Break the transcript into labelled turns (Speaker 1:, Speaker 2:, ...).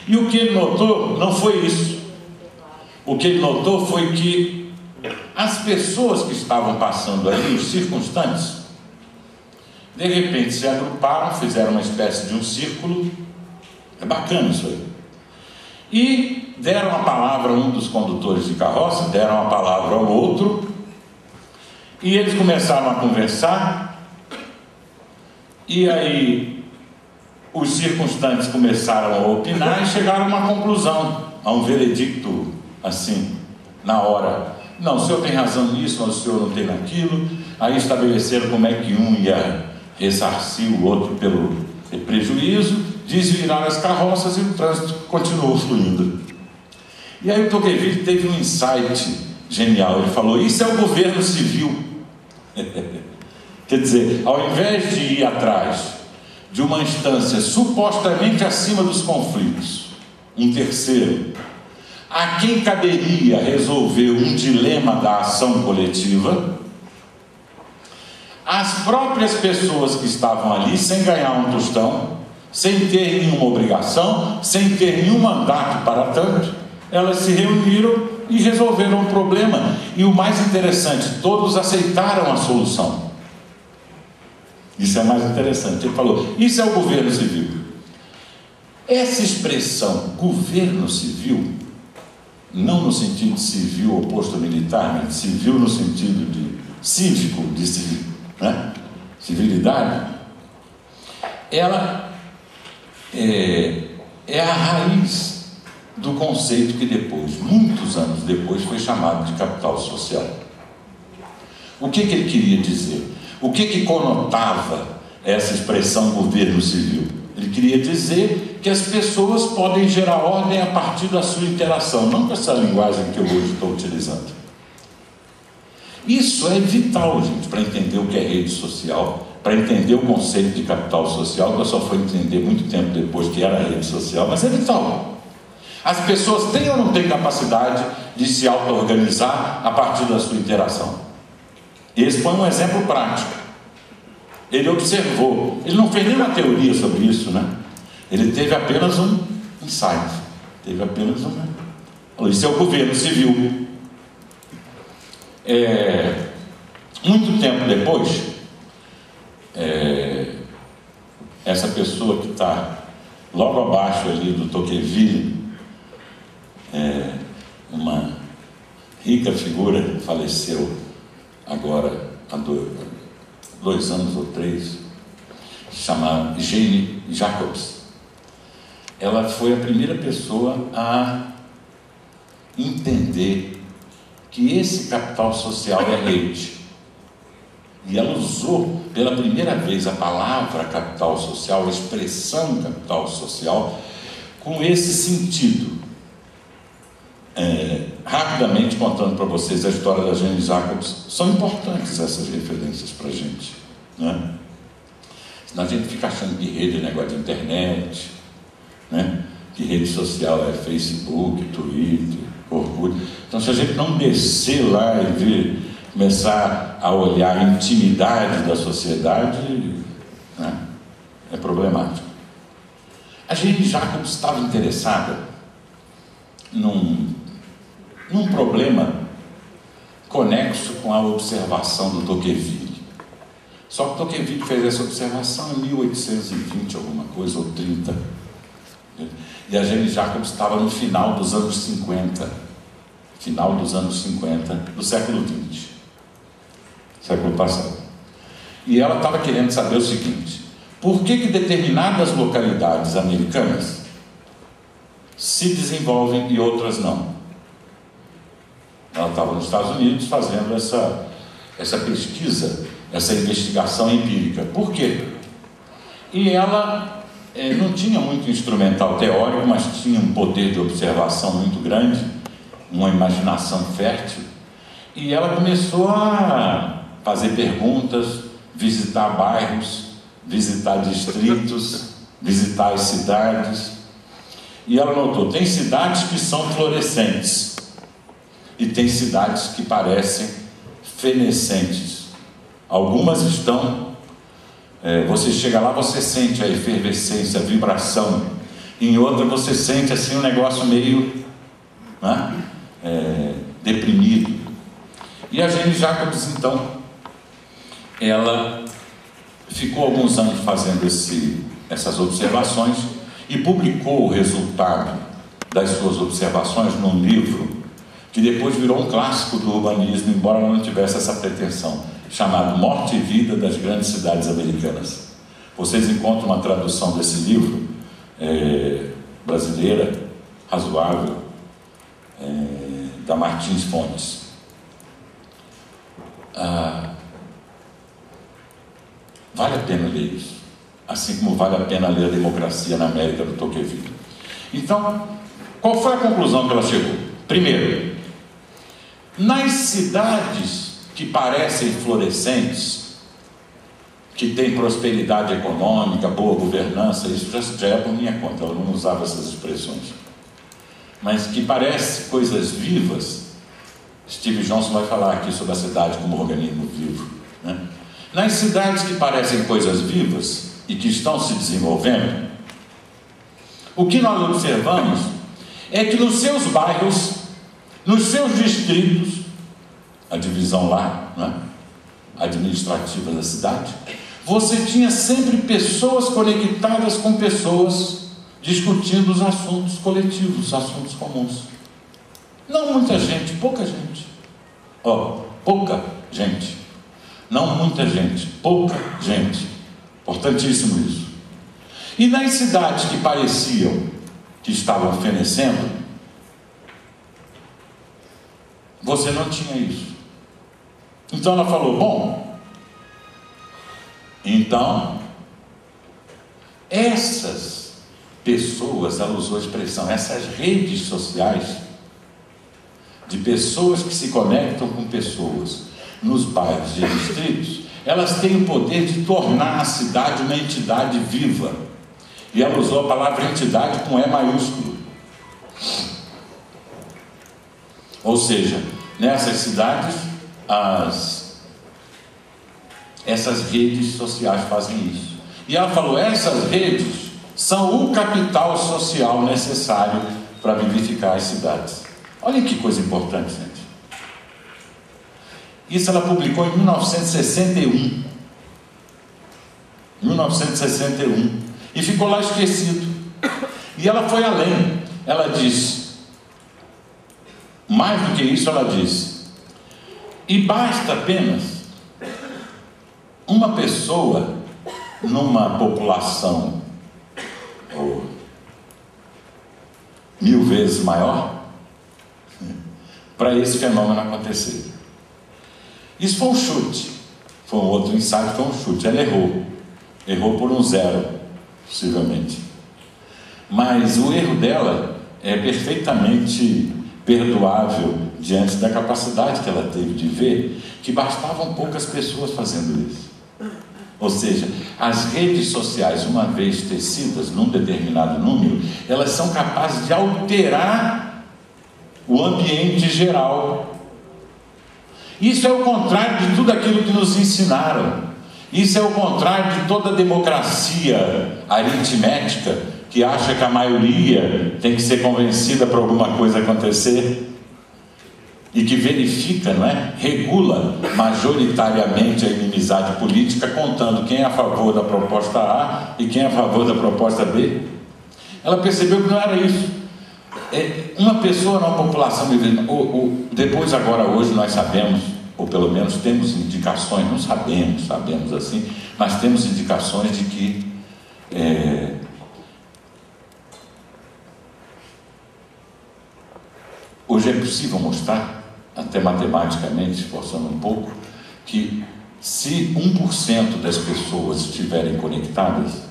Speaker 1: E o que ele notou não foi isso. O que ele notou foi que as pessoas que estavam passando ali, os circunstantes, de repente se agruparam, fizeram uma espécie de um círculo. É bacana isso aí. E deram a palavra a um dos condutores de carroça, deram a palavra ao outro, e eles começaram a conversar, e aí os circunstantes começaram a opinar e chegaram a uma conclusão, a um veredicto assim, na hora. Não, o senhor tem razão nisso, mas o senhor não tem naquilo. Aí estabeleceram como é que um ia ressarcir o outro pelo prejuízo, desviraram as carroças e o trânsito continuou fluindo. E aí o Tocqueville teve um insight genial. Ele falou: isso é o governo civil. Quer dizer, ao invés de ir atrás de uma instância supostamente acima dos conflitos, um terceiro, a quem caberia resolver um dilema da ação coletiva, as próprias pessoas que estavam ali, sem ganhar um tostão, sem ter nenhuma obrigação, sem ter nenhum mandato para tanto, elas se reuniram e resolveram o problema. E o mais interessante, todos aceitaram a solução. Isso é mais interessante. Ele falou: isso é o governo civil. Essa expressão, governo civil, não no sentido de civil oposto a militar, mas civil no sentido de cívico, de civil, né? Civilidade, ela é a raiz do conceito que depois, muitos anos depois, foi chamado de capital social. O que ele queria dizer? O que conotava essa expressão governo civil? Ele queria dizer que as pessoas podem gerar ordem a partir da sua interação, não com essa linguagem que eu hoje estou utilizando. Isso é vital, gente, para entender o que é rede social, para entender o conceito de capital social, que eu só fui entender muito tempo depois que era rede social, mas é vital. As pessoas têm ou não têm capacidade de se auto-organizar a partir da sua interação? Esse foi um exemplo prático. Ele observou, ele não fez nenhuma teoria sobre isso, né? Ele teve apenas um insight, teve apenas um... Falou: isso é o governo civil. Muito tempo depois, essa pessoa que está logo abaixo ali do Tocqueville, uma rica figura, faleceu agora há 2 anos ou 3, chamada Jane Jacobs. Ela foi a primeira pessoa a entender que esse capital social é rede. E ela usou pela primeira vez a palavra capital social, a expressão capital social, com esse sentido. Rapidamente contando para vocês a história da Jane Jacobs, são importantes essas referências para a gente, né? Senão a gente fica achando que rede é negócio de internet, né? Que rede social é Facebook, Twitter, Orkut. Então, se a gente não descer lá e ver, começar a olhar a intimidade da sociedade, né, é problemático. A Jane Jacobs estava interessada num problema conexo com a observação do Tocqueville. Só que Tocqueville fez essa observação em 1820, alguma coisa, ou 30. E a Jane Jacobs estava no final dos anos 50. Final dos anos 50 do século XX. Século passado. E ela estava querendo saber o seguinte: por que determinadas localidades americanas se desenvolvem e outras não? Ela estava nos Estados Unidos fazendo essa pesquisa, essa investigação empírica. Por quê? E ela não tinha muito instrumental teórico, mas tinha um poder de observação muito grande, uma imaginação fértil. E ela começou a fazer perguntas, visitar bairros, visitar distritos, visitar as cidades. E ela notou: tem cidades que são florescentes e tem cidades que parecem fenecentes. Algumas estão, você chega lá, você sente a efervescência, a vibração em outra você sente assim um negócio meio, né, deprimido. E a Jane Jacobs, então, ela ficou alguns anos fazendo essas observações e publicou o resultado das suas observações num livro que depois virou um clássico do urbanismo, embora ela não tivesse essa pretensão, chamado Morte e Vida das Grandes Cidades Americanas. Vocês encontram uma tradução desse livro, brasileira, razoável, da Martins Fontes. Vale a pena ler isso, assim como vale a pena ler A Democracia na América, do Tocqueville. Então, qual foi a conclusão que ela chegou? Primeiro, nas cidades que parecem florescentes, que têm prosperidade econômica, boa governança, isso já é por minha conta, eu não usava essas expressões, mas que parecem coisas vivas. Steve Johnson vai falar aqui sobre a cidade como organismo vivo, né? Nas cidades que parecem coisas vivas e que estão se desenvolvendo, o que nós observamos é que nos seus bairros, nos seus distritos, a divisão lá, né, administrativa da cidade, você tinha sempre pessoas conectadas com pessoas discutindo os assuntos coletivos, os assuntos comuns. Não muita gente, pouca gente. Pouca gente. Não muita gente, pouca gente. Importantíssimo isso. E nas cidades que pareciam que estavam fenecendo, você não tinha isso. Então ela falou, bom, então essas pessoas, ela usou a expressão, essas redes sociais de pessoas que se conectam com pessoas nos bairros e distritos, elas têm o poder de tornar a cidade uma entidade viva. E ela usou a palavra entidade com E maiúsculo. Ou seja, nessas cidades, essas redes sociais fazem isso. E ela falou, essas redes são o capital social necessário para vivificar as cidades. Olha que coisa importante, gente. Isso ela publicou em 1961. 1961. E ficou lá esquecido. E ela foi além. Ela disse, mais do que isso, ela disse, e basta apenas uma pessoa numa população 1000 vezes maior para esse fenômeno acontecer. Isso foi um chute, foi um outro ensaio, foi um chute. Ela errou por um 0, possivelmente, mas o erro dela é perfeitamente perdoável diante da capacidade que ela teve de ver que bastavam poucas pessoas fazendo isso. Ou seja, as redes sociais, uma vez tecidas num determinado número, elas são capazes de alterar o ambiente geral. Isso é o contrário de tudo aquilo que nos ensinaram. Isso é o contrário de toda a democracia aritmética que acha que a maioria tem que ser convencida para alguma coisa acontecer e que verifica, não é? Regula majoritariamente a inimizade política, contando quem é a favor da proposta A e quem é a favor da proposta B. Ela percebeu que não era isso. Uma pessoa na população, depois agora hoje nós sabemos, ou pelo menos temos indicações, não sabemos assim, mas temos indicações de que hoje é possível mostrar, até matematicamente, esforçando um pouco, que se 1% das pessoas estiverem conectadas,